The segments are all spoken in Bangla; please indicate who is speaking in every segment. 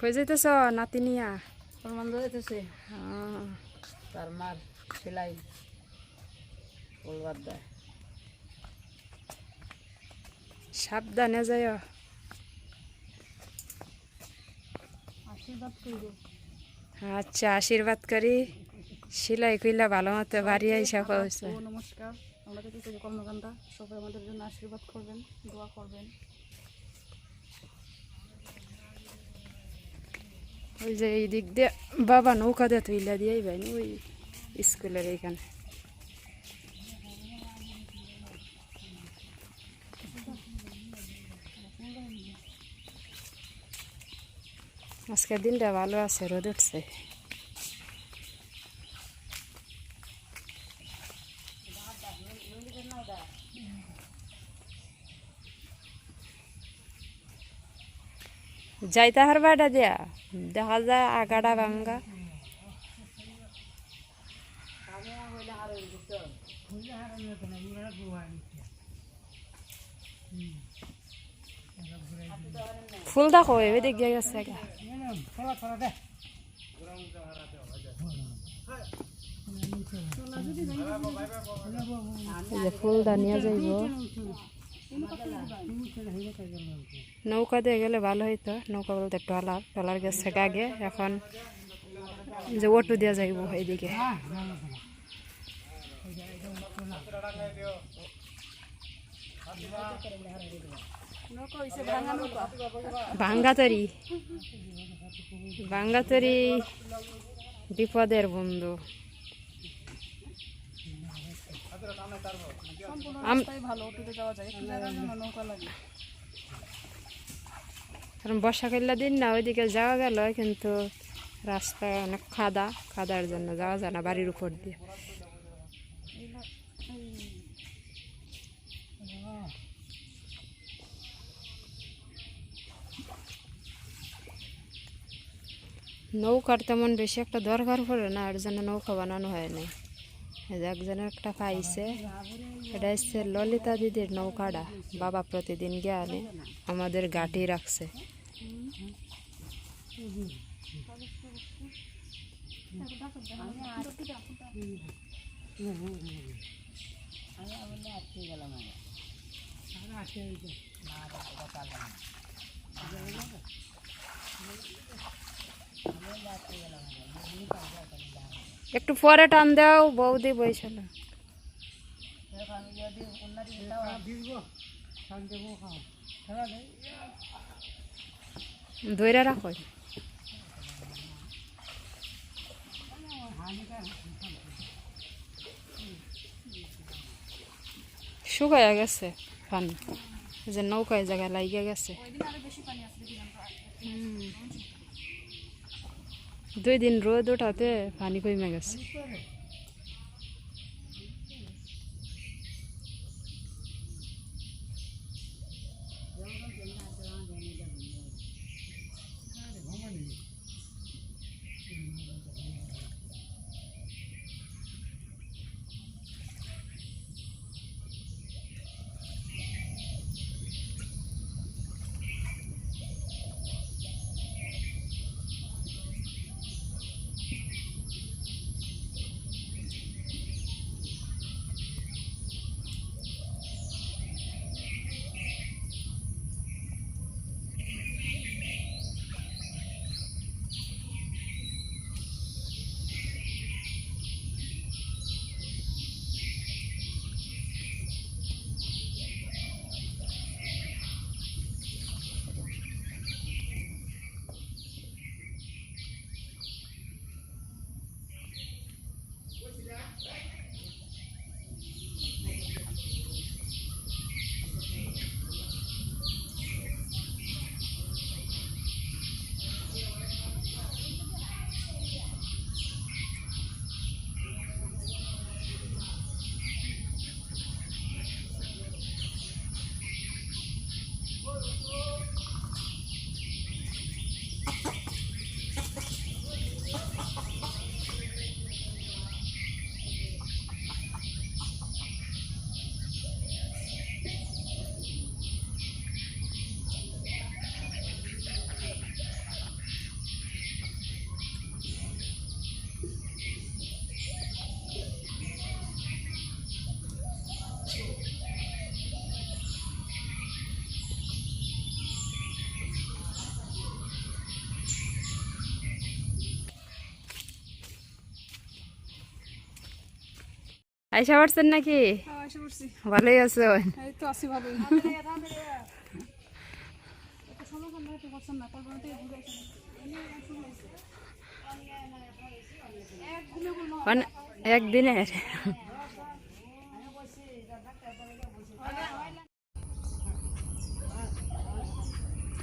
Speaker 1: কই যাইতেছ নাতি নিয়া?
Speaker 2: প্রমাণ যাইতেছে তার মার সেলাই বলবার দেয়।
Speaker 1: সাবধানে যাই।
Speaker 2: আশীর্বাদ করব।
Speaker 1: আচ্ছা, আশীর্বাদ করি। সেলাই কইলা ভালো মতো বাড়ি আইসা কইছে।
Speaker 2: নমস্কার, আমরা তো কিছু কর্মকাণ্ডা, সবাই আমাদের জন্য আশীর্বাদ করবেন, দোয়া করবেন।
Speaker 1: ওই যে এই দিক দিয়ে বাবা নৌকা দিয়ে তুইলা দিয়েই ভাই ওই স্কুলের এইখানে। আজকের দিনটা ভালো আছে, রোদ উঠছে। যাইতে হারবাটা দিয়া দেখা যায় আগাটা ভাঙ্গা। ফুল দেখো এবার দেখিয়ে গেছে। ফুলটা নিয়ে যাইব। নৌকা দিয়ে গেলে ভালো হইতো। নৌকা বলতে টলার গেছে আগে, এখন যে অটো দিয়ে যাইব এইদিকে। ভাঙ্গাতরি ভাঙ্গাতরি বিপদের বন্ধু। কারণ বর্ষাকালীন দিন না, ওইদিকে যাওয়া গেল, কিন্তু রাস্তা অনেক খাদার জন্য যাওয়া যায় না বাড়ির উপর দিয়ে। নৌকার তেমন বেশি একটা দরকার পড়ে না, এর জন্য নৌকা বানানো হয় না। একজনের একটা পাইছে, এটা হচ্ছে ললিতা দিদির নৌকাটা। বাবা প্রতিদিন গিয়ে আনে, আমাদের গাটি রাখছে। একটু পরে টান দাও, বৌদি বইছিল। ধৈর্য রাখো। শুকাইয়া গেছে পানি, যে নৌকায় জায়গায় লাগিয়ে গেছে। 2 দিন রোদ ওঠাতে পানি কমে গেছে। আইসা পারছেন নাকি?
Speaker 2: এসে পড়ছি।
Speaker 1: ভালোই আছে।
Speaker 2: এই তো আছি ভালোই। একটু সমাধান হতে পারছেন না, কল্পনা থেকে ঘুরে আসেন।
Speaker 1: একদিনের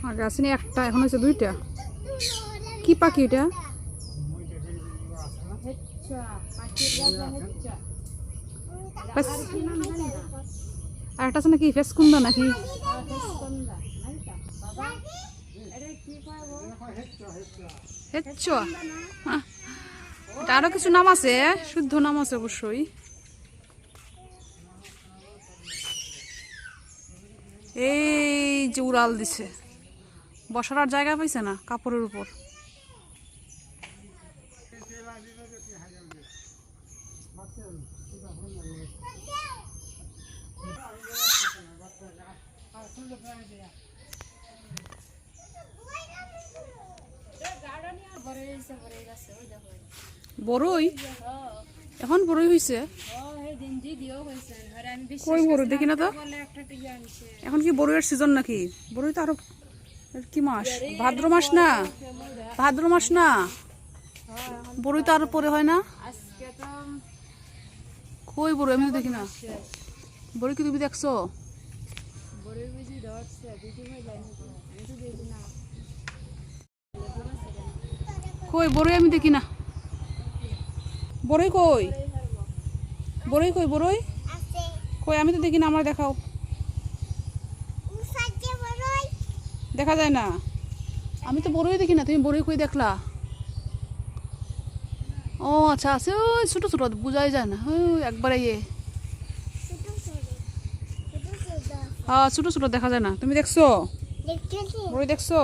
Speaker 2: আগে আসেনি একটা, এখন হচ্ছে দুইটা। কি পাখি এটা? আর একটা আছে নাকি ফেসকুন্দা নাকি? হেচ্চা। এটা আরো কিছু নাম আছে, শুদ্ধ নাম আছে অবশ্যই। এই যে উড়াল দিছে, বসার আর জায়গা পাইছে না কাপড়ের উপর। বড়ই এখন বড়ই হয়েছে, কই বড়ই দেখি না তো। এখন কি বড়ইয়ের সিজন নাকি? বড়ই তো আরো কি মাস? ভাদ্র মাস না? ভাদ্র মাস না? বড়ই তো আরো পরে হয় না? কই বড়ই আমি তো দেখি না। বড়ই কি তুমি দেখছো? কই বড়ই আমি দেখি না। বড়ই কই? বড়ই কই? বড়ই কই? আমি তো দেখি না, আমার দেখাও। দেখা যায় না, আমি তো বড়ই দেখি না। তুমি বড়ই কই দেখলা? ও আচ্ছা, আছে ওই ছোট ছোট, বোঝাই যায় না। ওই একবারে ইয়ে, হ্যাঁ ছোট ছোট দেখা যায় না। তুমি দেখছো বড়ই? দেখছো?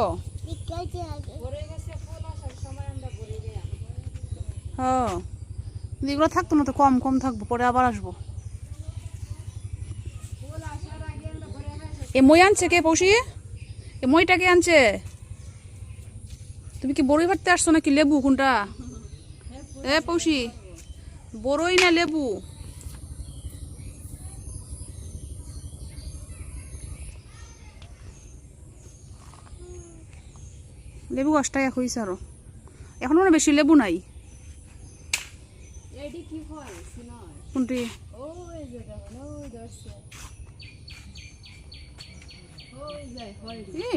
Speaker 2: হ্যাঁ, এগুলো থাকতো না তো, কম কম থাকবো, পরে আবার আসবো। এ মই আনছে কে? পৌষি, এ মইটা কে আনছে? তুমি কি বড়ই ভাটতে আসছো নাকি লেবু? কোনটা? এ পৌষি, বড়ই না লেবু? লেবু গাছটা এক হয়েছে আরো, এখন মানে বেশি লেবু নাই। কোনটি?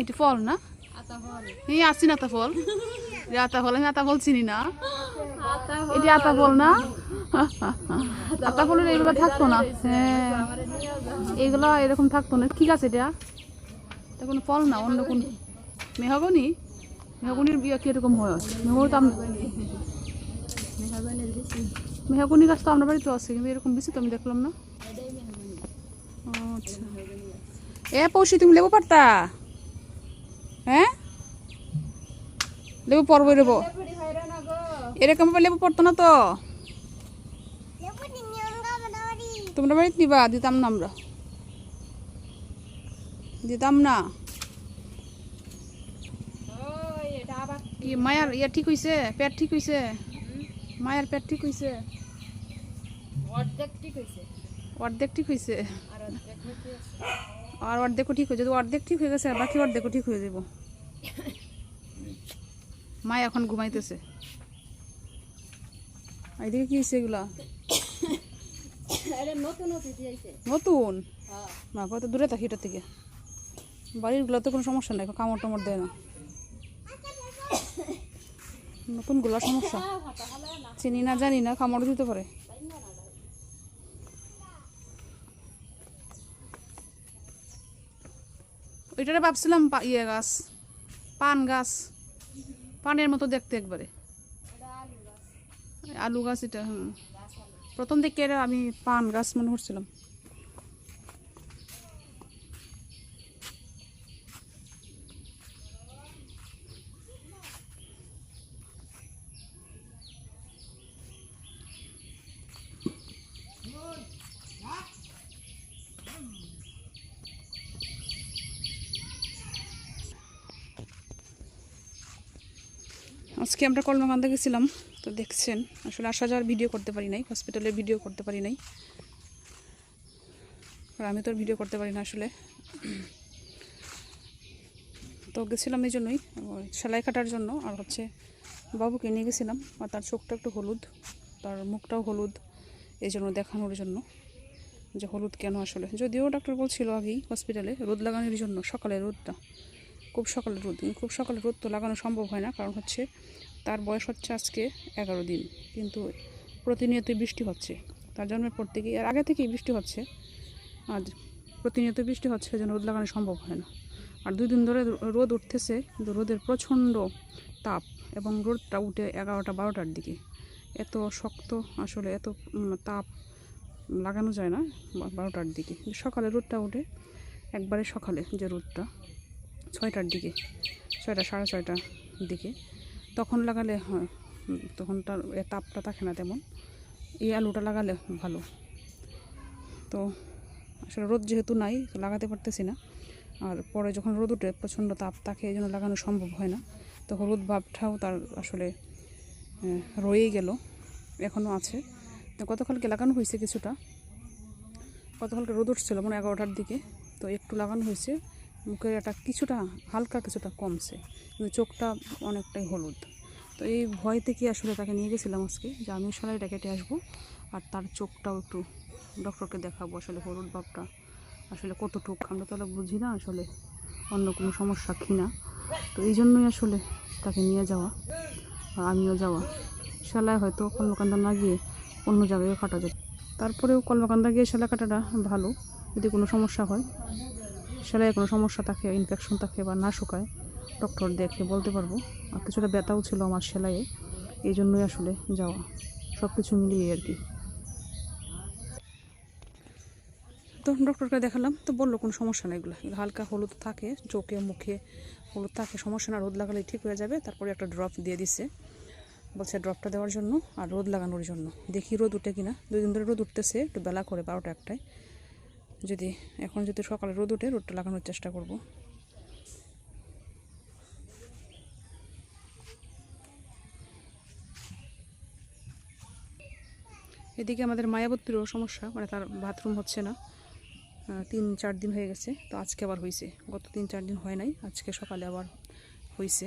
Speaker 2: এটি ফল না? এই আসি না, আতা ফল। আতা ফল, আমি আতা ফল চিনি না। এটি আতা ফল না? আতা ফলের এইগুলো থাকতো না। হ্যাঁ, এইগুলো এরকম থাকতো না। কি গাছ এটা? এটা কোনো ফল না, অন্য কোন মেহগনি? মেহগনির বিয়ে কিরকম হয়? মেহগনি তো মেহগনি গাছ তো আমরা বাড়িতে আছে, কিন্তু এরকম বেশি তো আমি দেখলাম না। আচ্ছা, এ পৌষি তুমি লেবু পারতা? হ্যাঁ, লেবু পরব রেবো, এরকম লেবু পড়তো না তো। তোমরা বাড়িতে নিবা? দিতাম না আমরা, দিতাম না। কি মায়ার ইয়া ঠিক হইছে? পেট ঠিক হইছে? মায়ের পেট ঠিক হইছে? অর্ধেক ঠিক হইছে, আর অর্ধেকও ঠিক হয়েছে। অর্ধেক ঠিক হয়ে গেছে, আর বাকি অর্ধেকও ঠিক হয়ে যাব। মা এখন ঘুমাইতেছে। এইদিকে কি হয়েছে এগুলা? নতুন? মা কত দূরে থাকি এটার থেকে। বাড়ির গুলো তো কোনো সমস্যা নাই, কামড় টামড় দেয় না। নতুন গুলা সমস্যা, চিনি না জানি না, কামড় দিতে পারে। ওইটারে ভাবছিলাম ইয়ে গাছ, পান গাছ, পানের মতো দেখতে একবারে। আলু গাছ এটা। হুম, প্রথম দিকে আমি পান গাছ মনে করছিলাম। আজকে আমরা কলমাকান্দা গেছিলাম, তো দেখছেন আসলে আসা যাওয়ার ভিডিও করতে পারি নাই, হসপিটালের ভিডিও করতে পারি নাই। আর আমি তো আর ভিডিও করতে পারি না আসলে। তো গেছিলাম এই জন্যই, সেলাই কাটার জন্য। আর হচ্ছে বাবুকে নিয়ে গেছিলাম, আর তার চোখটা একটু হলুদ, তার মুখটাও হলুদ, এই জন্য দেখানোর জন্য যে হলুদ কেন আসলে। যদিও ডাক্তার বলছিল আগেই হসপিটালে রোদ লাগানোর জন্য, সকালে রোদটা, খুব সকালে রোদ, খুব সকালে রোদ তো লাগানো সম্ভব হয় না, কারণ হচ্ছে তার বয়স হচ্ছে আজকে 11 দিন, কিন্তু প্রতিনিয়তই বৃষ্টি হচ্ছে। তার জন্মের পর থেকেই, আর আগে থেকেই বৃষ্টি হচ্ছে, আর প্রতিনিয়ত বৃষ্টি হচ্ছে, এই জন্য রোদ লাগানো সম্ভব হয় না। আর 2 দিন ধরে রোদ উঠতেছে, কিন্তু রোদের প্রচণ্ড তাপ, এবং রোদটা উঠে 11টা 12টার দিকে। এত শক্ত আসলে, এত তাপ লাগানো যায় না 12টার দিকে। সকালে রোদটা উঠে একবারে সকালে, যে রোদটা 6টার দিকে, 6টা 6:30টার দিকে, তখন লাগালে হয়, তখন তার তাপটা থাকে না তেমন। এই আলুটা লাগালে ভালো। তো আসলে রোদ যেহেতু নাই, তো লাগাতে পারতেছি না। আর পরে যখন রোদ উঠে প্রচণ্ড তাপ থাকে, এই জন্য লাগানো সম্ভব হয় না। তো হলুদ ভাবটাও তার আসলে রয়েই গেল, এখনও আছে। তো গতকালকে লাগানো হয়েছে কিছুটা, গতকালকে রোদ উঠছিল মানে 11টার দিকে, তো একটু লাগানো হয়েছে। মুখের একটা কিছুটা হালকা কিছুটা কমছে, কিন্তু চোখটা অনেকটাই হলুদ। তো এই ভয় থেকে আসলে তাকে নিয়ে গেছিলাম আজকে, যে আমি সেলাইটা কেটে আসবো, আর তার চোখটাও একটু ডক্টরকে দেখাবো, আসলে হলুদ ভাবটা আসলে কতটুক। আমরা তাহলে বুঝি না আসলে অন্য কোনো সমস্যা কিনা। তো এই জন্যই আসলে তাকে নিয়ে যাওয়া, আর আমিও যাওয়া। সেলাই হয়তো কলমকান্দা না গিয়ে অন্য জায়গায়ও কাটা যায়, তারপরেও কলমকান্দা গিয়ে সেলাই কাটাটা ভালো। যদি কোনো সমস্যা হয়, সেলাইয়ে কোনো সমস্যা থাকে, ইনফেকশন থাকে বা না শুকায়, ডক্টর দেখে বলতে পারবো। আর কিছুটা ব্যথাও ছিল আমার সেলাইয়ে, এই জন্যই আসলে যাওয়া, সব কিছু মিলিয়ে আর কি। তো ডক্টরকে দেখালাম, তো বললো কোনো সমস্যা নেই, এগুলো হালকা হলুদ থাকে, চোখে মুখে হলুদ থাকে, সমস্যা না, রোদ লাগালে ঠিক হয়ে যাবে। তারপরে একটা ড্রপ দিয়ে দিচ্ছে, বলছে ড্রপটা দেওয়ার জন্য আর রোদ লাগানোর জন্য। দেখি রোদ উঠে কিনা, 2 দিন ধরে রোদ উঠতেছে, একটু বেলা করে 12টা 1টায়। যদি এখন যদি সকালে রোদ উঠে, রোদটা লাগানোর চেষ্টা করব। এদিকে আমাদের মায়াবতীরও সমস্যা, মানে তার বাথরুম হচ্ছে না, 3-4 দিন হয়ে গেছে। তো আজকে আবার হয়েছে, গত 3-4 দিন হয় নাই, আজকে সকালে আবার হয়েছে।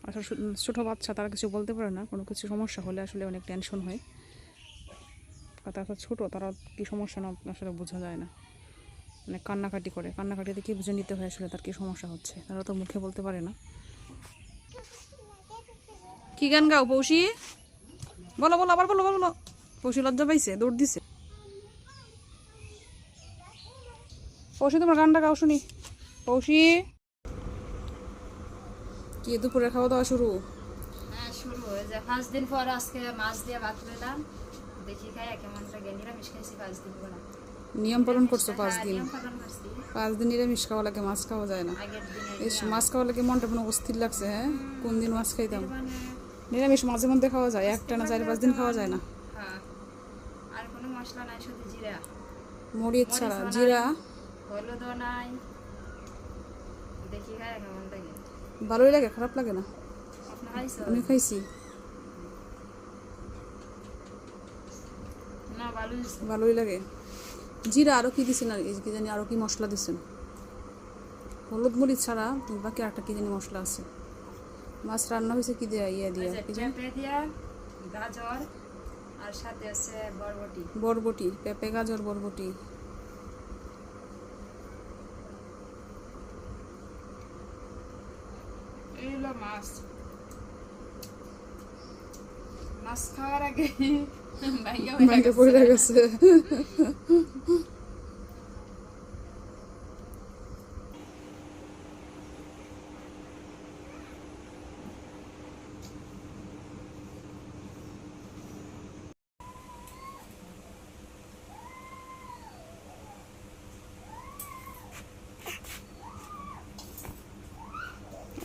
Speaker 2: আসলে ছোটো বাচ্চা, তারা কিছু বলতে পারে না, কোনো কিছু সমস্যা হলে আসলে অনেক টেনশন হয়। তারা ছোটো, তারা কী সমস্যা না আসলে বোঝা যায় না, মানে কান্নাকাটি করে, কান্নাকাটিতে কী বুঝে নিতে হয় আসলে তার কী সমস্যা হচ্ছে, তারা তো মুখে বলতে পারে না। কি গান গাও পৌষি? বলো বলো, আবার বলো বলো। পৌষি লজ্জা পাইছে, দৌড় দিছে। পৌষি তোমার গানটা গাও শুনি। পৌষি, কি দুপুরে খাওয়া দাওয়া শুরু?
Speaker 1: হ্যাঁ, শুরু হয়ে যায় 5 দিন পর। আজকে মাছ দিয়ে ভাত খেলাম, দেখি খাই কেমন লাগে। নিরামিষ খাইছি 5 দিন পর।
Speaker 2: নিয়ম পালন করছো 5 দিন?
Speaker 1: নিয়ম পালন করছি।
Speaker 2: 5 দিন নিরামিষ খাওয়া লাগে, মাছ খাওয়া যায় না।
Speaker 1: আগের দিনে
Speaker 2: এই মাছ খাওয়া লাগে মনটা কোনো অস্থির লাগছে। হ্যাঁ, কোন দিন মাছ খাইতাম।
Speaker 1: মানে
Speaker 2: নিরামিষ মাঝে মধ্যে খাওয়া যায়, একটা না 4-5 দিন খাওয়া যায় না।
Speaker 1: হ্যাঁ, আর কোনো মশলা নাই, শুধু জিরা,
Speaker 2: মরিচ ছাড়া, জিরা।
Speaker 1: হলুদও নাই, দেখি খাই কেমন লাগে।
Speaker 2: ভালোই লাগে, খারাপ লাগে না।
Speaker 1: আপনি খাইছো?
Speaker 2: আমি খাইছি,
Speaker 1: না,
Speaker 2: ভালোই লাগে। জিরা আরও কি দিছেন, আর কি জানি আরও কি মশলা দিছেন, হলুদ মরিচ ছাড়া বাকি আরেকটা কি জানি মশলা আছে। মাছ রান্না হয়েছে কি দিয়া, ইয়ে দিয়া, কি জানি,
Speaker 1: পেঁপে দিয়া, গাজর, আর সাথে আছে বরবটি।
Speaker 2: বরবটি, পেঁপে, গাজর, বরবটি।
Speaker 1: এই হলো মাছ। মাছ খাওয়ার আগে
Speaker 2: ব্যাংকে পড়ে গেছে।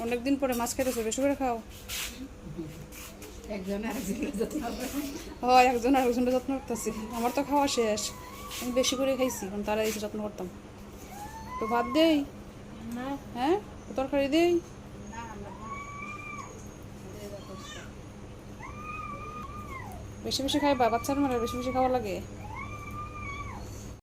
Speaker 2: অনেকদিন পরে মাছ খাইতেছো, বেশি করে খাও।
Speaker 1: একজন আরেকজনের যত্ন করে।
Speaker 2: হয়, একজন আরেকজনের যত্ন করতেছি। আমার তো খাওয়া শেষ, আমি বেশি করে খাইছি, কারণ তারা এসে যত্ন করতাম। তো ভাত দেই,
Speaker 1: না,
Speaker 2: হ্যাঁ, তরকারি দেই।
Speaker 1: না, না,
Speaker 2: বেশি বেশি খাইবা, বাচ্চার মানে বেশি বেশি খাওয়া লাগে।